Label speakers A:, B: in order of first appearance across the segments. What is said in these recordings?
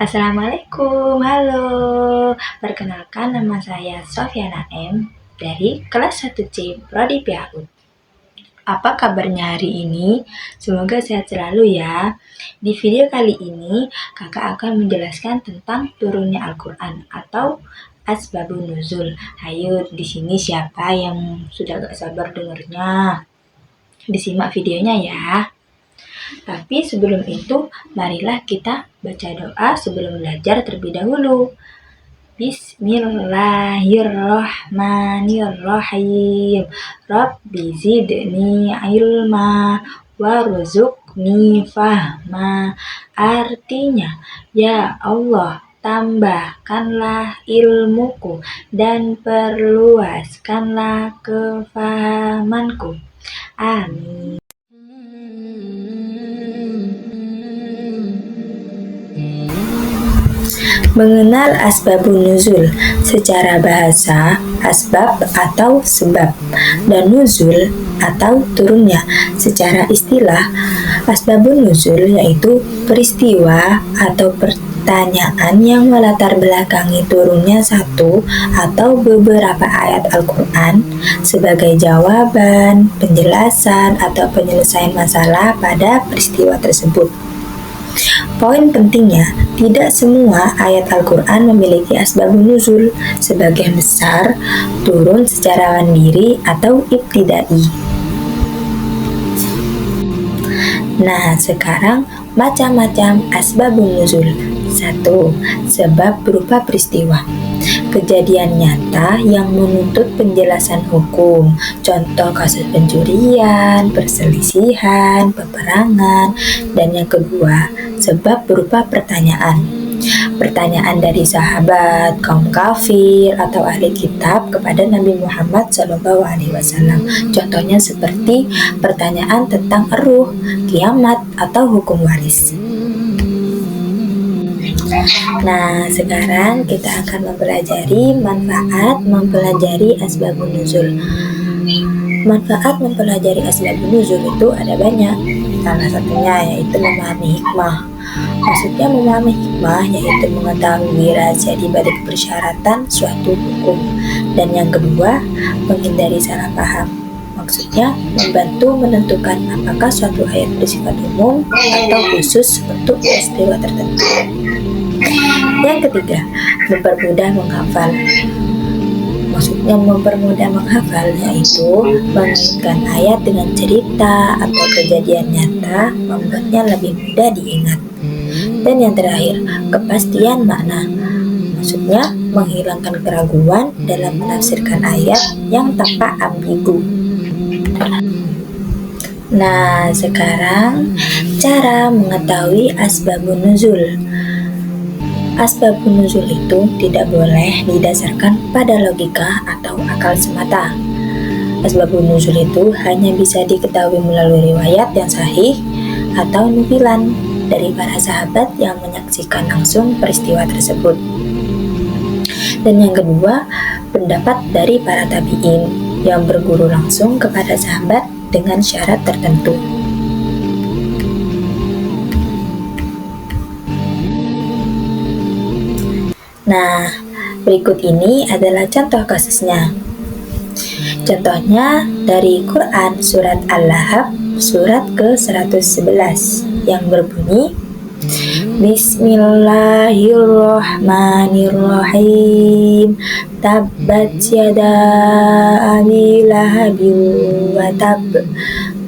A: Assalamualaikum, halo. Perkenalkan nama saya Sofyana M dari kelas 1C Prodi PAUD. Apa kabarnya hari ini? Semoga sehat selalu ya. Di video kali ini, kakak akan menjelaskan tentang turunnya Al-Quran atau Asbabun Nuzul. Ayo, di sini siapa yang sudah gak sabar dengernya? Disimak videonya ya. Tapi sebelum itu, marilah kita baca doa sebelum belajar terlebih dahulu. Bismillahirrahmanirrahim. Rabbi zidni ilma warzuqni fahma. Artinya, ya Allah, tambahkanlah ilmuku dan perluaskanlah kefahamanku. Amin. Mengenal asbabun nuzul. Secara bahasa, asbab atau sebab, dan nuzul atau turunnya. Secara istilah, asbabun nuzul yaitu peristiwa atau pertanyaan yang melatar belakangi turunnya satu atau beberapa ayat Al-Quran sebagai jawaban, penjelasan, atau penyelesaian masalah pada peristiwa tersebut. Poin pentingnya, tidak semua ayat Al-Quran memiliki asbabun nuzul. Sebagian besar turun secara mandiri atau ibtidai. Nah, sekarang macam-macam asbabun nuzul. 1. Sebab berupa peristiwa. Kejadian nyata yang menuntut penjelasan hukum. Contoh kasus pencurian, perselisihan, peperangan. Dan yang kedua, sebab berupa pertanyaan. Pertanyaan dari sahabat, kaum kafir, atau ahli kitab kepada Nabi Muhammad SAW. Contohnya seperti pertanyaan tentang ruh, kiamat, atau hukum waris. Nah, sekarang kita akan mempelajari manfaat mempelajari asbabun nuzul. Manfaat mempelajari asbabun nuzul itu ada banyak. Salah satunya yaitu memahami hikmah. Maksudnya memahami hikmah yaitu mengetahui rahasia di balik persyaratan suatu hukum. Dan yang kedua, menghindari salah paham. Maksudnya membantu menentukan apakah suatu ayat bersifat umum atau khusus untuk peristiwa tertentu. Yang ketiga, mempermudah menghafal. Maksudnya mempermudah menghafal yaitu mengaitkan ayat dengan cerita atau kejadian nyata, membuatnya lebih mudah diingat. Dan yang terakhir, kepastian makna. Maksudnya menghilangkan keraguan dalam menafsirkan ayat yang tanpa ambigu. Nah, sekarang cara mengetahui asbabun nuzul. Asbabun nuzul itu tidak boleh didasarkan pada logika atau akal semata. Asbabun nuzul itu hanya bisa diketahui melalui riwayat yang sahih atau nukilan dari para sahabat yang menyaksikan langsung peristiwa tersebut. Dan yang kedua, pendapat dari para tabi'in yang berguru langsung kepada sahabat dengan syarat tertentu. Nah, berikut ini adalah contoh kasusnya. Contohnya dari Quran surat Al-Lahab surat ke-111 yang berbunyi Bismillahirrahmanirrahim. Tabbat yada abi lahabin wa tab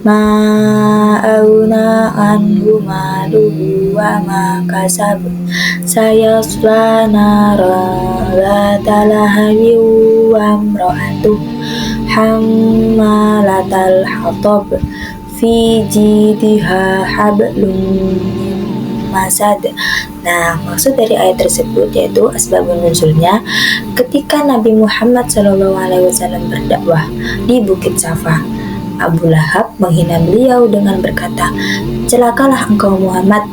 A: ma auna anhu maluhu wa ma kasab sayasla naran zata lahabin wa imra'atuh hammalatal hatab fi jidha hablum masad. Nah, maksud dari ayat tersebut yaitu asbabun nuzulnya ketika Nabi Muhammad SAW berdakwah di Bukit Safa. Abu Lahab menghina beliau dengan berkata, "Celakalah engkau Muhammad,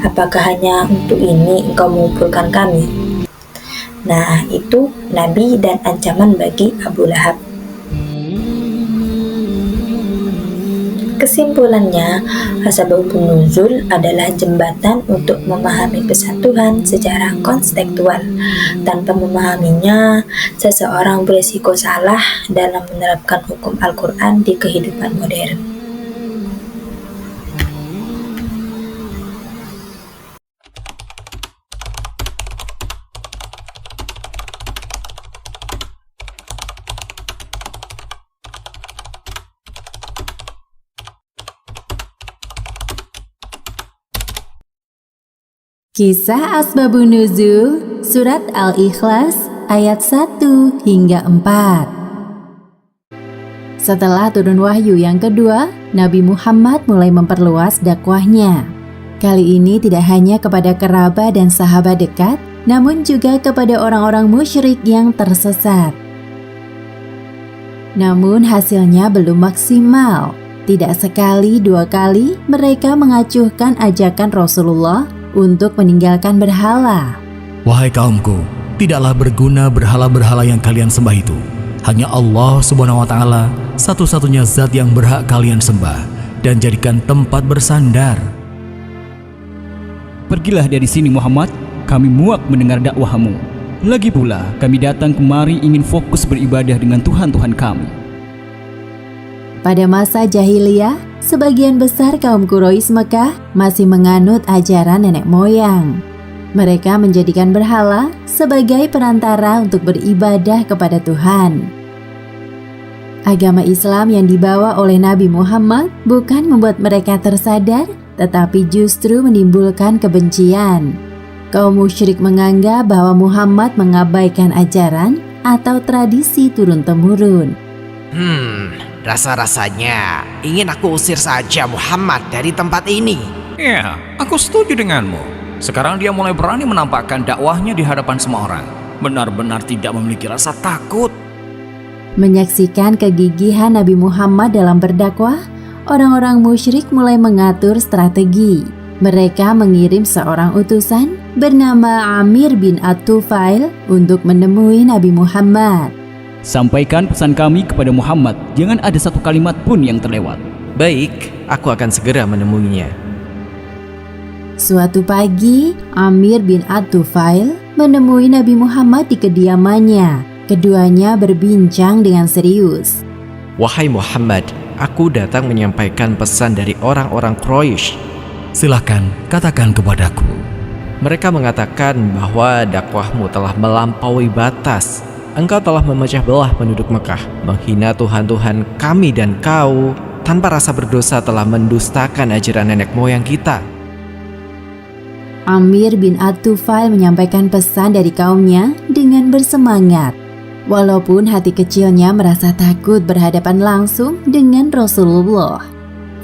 A: apakah hanya untuk ini engkau mengumpulkan kami?" Nah, itu nabi dan ancaman bagi Abu Lahab. Kesimpulannya, asbabun nuzul adalah jembatan untuk memahami pesan Tuhan secara konstekstual. Tanpa memahaminya, seseorang berisiko salah dalam menerapkan hukum Al-Quran di kehidupan modern.
B: Kisah Asbabun Nuzul, Surat Al-Ikhlas, ayat 1 hingga 4. Setelah turun wahyu yang kedua, Nabi Muhammad mulai memperluas dakwahnya. Kali ini tidak hanya kepada kerabat dan sahabat dekat, namun juga kepada orang-orang musyrik yang tersesat. Namun hasilnya belum maksimal. Tidak sekali dua kali mereka mengacuhkan ajakan Rasulullah untuk meninggalkan berhala.
C: Wahai kaumku, tidaklah berguna berhala-berhala yang kalian sembah itu. Hanya Allah Subhanahu wa Ta'ala, satu-satunya zat yang berhak kalian sembah, dan jadikan tempat bersandar.
D: Pergilah dari sini Muhammad, kami muak mendengar dakwahmu. Lagi pula, kami datang kemari ingin fokus beribadah dengan Tuhan-Tuhan kami.
B: Pada masa jahiliyah, sebagian besar kaum Quraisy Mekah masih menganut ajaran nenek moyang. Mereka menjadikan berhala sebagai perantara untuk beribadah kepada Tuhan. Agama Islam yang dibawa oleh Nabi Muhammad bukan membuat mereka tersadar, tetapi justru menimbulkan kebencian. Kaum musyrik menganggap bahwa Muhammad mengabaikan ajaran atau tradisi turun-temurun.
E: Rasa-rasanya ingin aku usir saja Muhammad dari tempat ini.
C: Ya, aku setuju denganmu. Sekarang dia mulai berani menampakkan dakwahnya di hadapan semua orang. Benar-benar tidak memiliki rasa takut.
B: Menyaksikan kegigihan Nabi Muhammad dalam berdakwah, orang-orang musyrik mulai mengatur strategi. Mereka mengirim seorang utusan bernama Amir bin At-Tufail untuk menemui Nabi Muhammad.
D: Sampaikan pesan kami kepada Muhammad, jangan ada satu kalimat pun yang terlewat.
E: Baik, aku akan segera menemuinya.
B: Suatu pagi, Amir bin At-Tufail menemui Nabi Muhammad di kediamannya. Keduanya berbincang dengan serius.
E: Wahai Muhammad, aku datang menyampaikan pesan dari orang-orang Quraisy.
C: Silakan, katakan kepadaku.
E: Mereka mengatakan bahwa dakwahmu telah melampaui batas. Engkau telah memecah belah penduduk Mekah, menghina Tuhan-Tuhan kami dan kau, tanpa rasa berdosa telah mendustakan ajaran nenek moyang kita.
B: Amir bin At-Tufail menyampaikan pesan dari kaumnya dengan bersemangat. Walaupun hati kecilnya merasa takut berhadapan langsung dengan Rasulullah.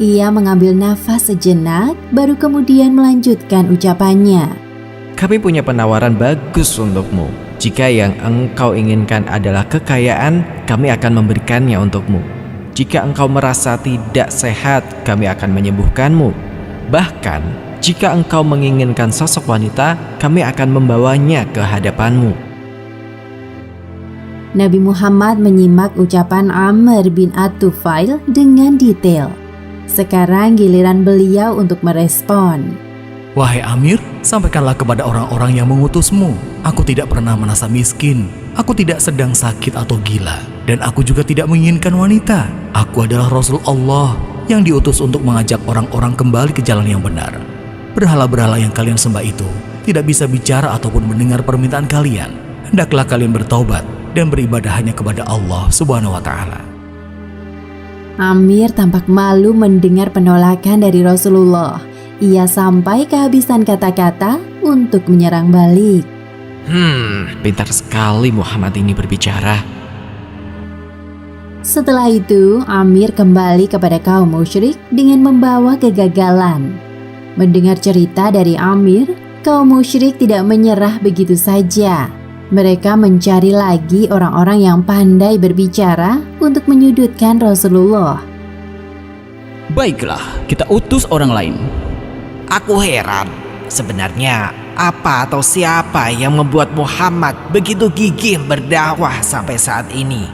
B: Ia mengambil nafas sejenak, baru kemudian melanjutkan ucapannya.
E: Kami punya penawaran bagus untukmu. Jika yang engkau inginkan adalah kekayaan, kami akan memberikannya untukmu. Jika engkau merasa tidak sehat, kami akan menyembuhkanmu. Bahkan, jika engkau menginginkan sosok wanita, kami akan membawanya ke hadapanmu.
B: Nabi Muhammad menyimak ucapan Amr bin At-Tufail dengan detail. Sekarang giliran beliau untuk merespon.
C: Wahai Amir, sampaikanlah kepada orang-orang yang mengutusmu. Aku tidak pernah merasa miskin. Aku tidak sedang sakit atau gila. Dan aku juga tidak menginginkan wanita. Aku adalah Rasul Allah yang diutus untuk mengajak orang-orang kembali ke jalan yang benar. Berhala-berhala yang kalian sembah itu tidak bisa bicara ataupun mendengar permintaan kalian. Hendaklah kalian bertaubat dan beribadah hanya kepada Allah Subhanahu wa Ta'ala.
B: Amir tampak malu mendengar penolakan dari Rasulullah. Ia sampai kehabisan kata-kata untuk menyerang balik.
E: Pintar sekali Muhammad ini berbicara.
B: Setelah itu, Amir kembali kepada kaum musyrik dengan membawa kegagalan. Mendengar cerita dari Amir, kaum musyrik tidak menyerah begitu saja. Mereka mencari lagi orang-orang yang pandai berbicara untuk menyudutkan Rasulullah.
D: Baiklah, kita utus orang lain.
E: Aku heran, sebenarnya apa atau siapa yang membuat Muhammad begitu gigih berdakwah sampai saat ini?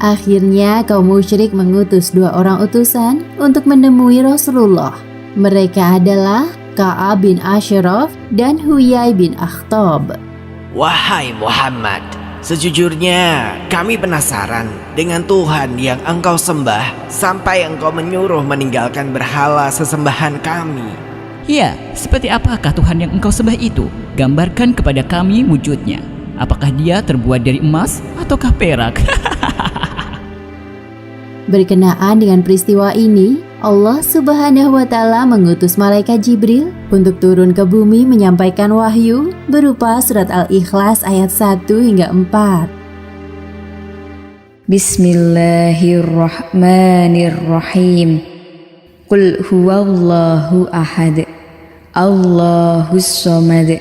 B: Akhirnya kaum musyrik mengutus 2 orang utusan untuk menemui Rasulullah. Mereka adalah Ka'ab bin Ashraf dan Huyai bin Akhtab.
E: Wahai Muhammad, sejujurnya kami penasaran dengan Tuhan yang engkau sembah sampai engkau menyuruh meninggalkan berhala sesembahan kami.
D: Ya, seperti apakah Tuhan yang engkau sembah itu? Gambarkan kepada kami wujudnya. Apakah dia terbuat dari emas ataukah perak?
B: Berkenaan dengan peristiwa ini, Allah Subhanahu wa Ta'ala mengutus malaikat Jibril untuk turun ke bumi menyampaikan wahyu berupa surat Al-Ikhlas ayat 1 hingga 4.
F: Bismillahirrahmanirrahim. Qul huwallahu ahad, Allahus samad,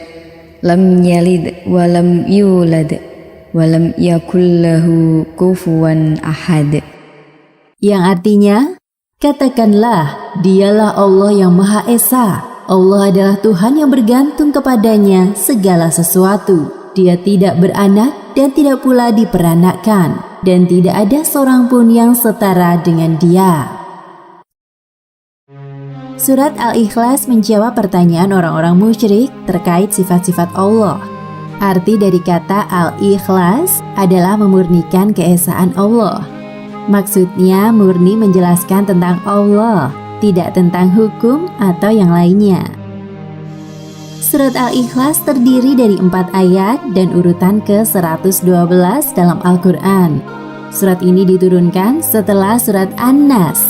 F: lam yalid walam yulad, walam yakul lahu kufuwan ahad.
B: Yang artinya, katakanlah, dialah Allah yang Maha Esa. Allah adalah Tuhan yang bergantung kepadanya segala sesuatu. Dia tidak beranak dan tidak pula diperanakkan, dan tidak ada seorang pun yang setara dengan Dia. Surat Al-Ikhlas menjawab pertanyaan orang-orang musyrik terkait sifat-sifat Allah. Arti dari kata Al-Ikhlas adalah memurnikan keesaan Allah. Maksudnya murni menjelaskan tentang Allah, tidak tentang hukum atau yang lainnya. Surat Al-Ikhlas terdiri dari 4 ayat dan urutan ke-112 dalam Al-Quran. Surat ini diturunkan setelah surat An-Nas.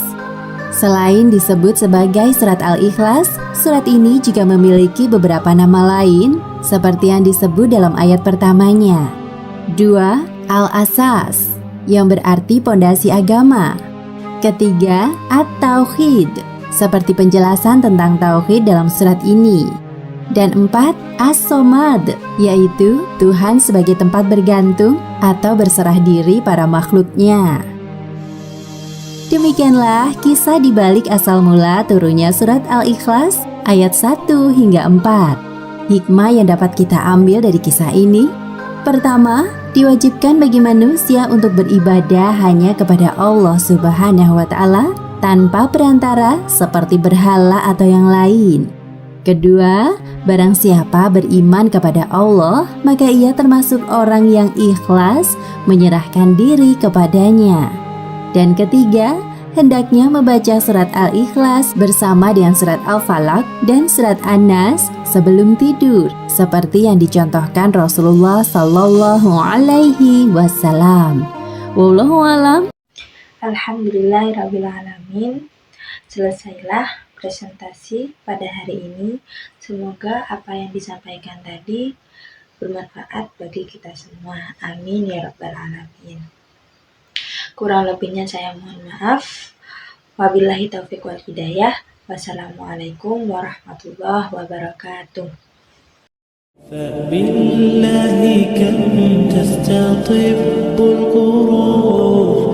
B: Selain disebut sebagai surat Al-Ikhlas, surat ini juga memiliki beberapa nama lain seperti yang disebut dalam ayat pertamanya. 2. Al-Asas, yang berarti pondasi agama. Ketiga, At-Tauhid, seperti penjelasan tentang Tauhid dalam surat ini. Dan 4, As-Somad, yaitu Tuhan sebagai tempat bergantung atau berserah diri para makhluknya. Demikianlah kisah di balik asal mula turunnya surat Al-Ikhlas ayat 1 hingga 4. Hikmah yang dapat kita ambil dari kisah ini: pertama, diwajibkan bagi manusia untuk beribadah hanya kepada Allah Subhanahu wa Ta'ala tanpa perantara seperti berhala atau yang lain. Kedua, barang siapa beriman kepada Allah, maka ia termasuk orang yang ikhlas menyerahkan diri kepadanya. Dan ketiga, hendaknya membaca surat Al-Ikhlas bersama dengan surat Al-Falaq dan surat An-Nas sebelum tidur, seperti yang dicontohkan Rasulullah Sallallahu Alaihi Wasallam. Wallahu alam.
A: Alhamdulillahirrabbilalamin. Selesailah presentasi pada hari ini. Semoga apa yang disampaikan tadi bermanfaat bagi kita semua. Amin ya rabbal alamin. Kurang lebihnya saya mohon maaf. Wabillahi taufiq wal hidayah. Wassalamualaikum warahmatullahi wabarakatuh.
G: فبالله كم تستطب القروح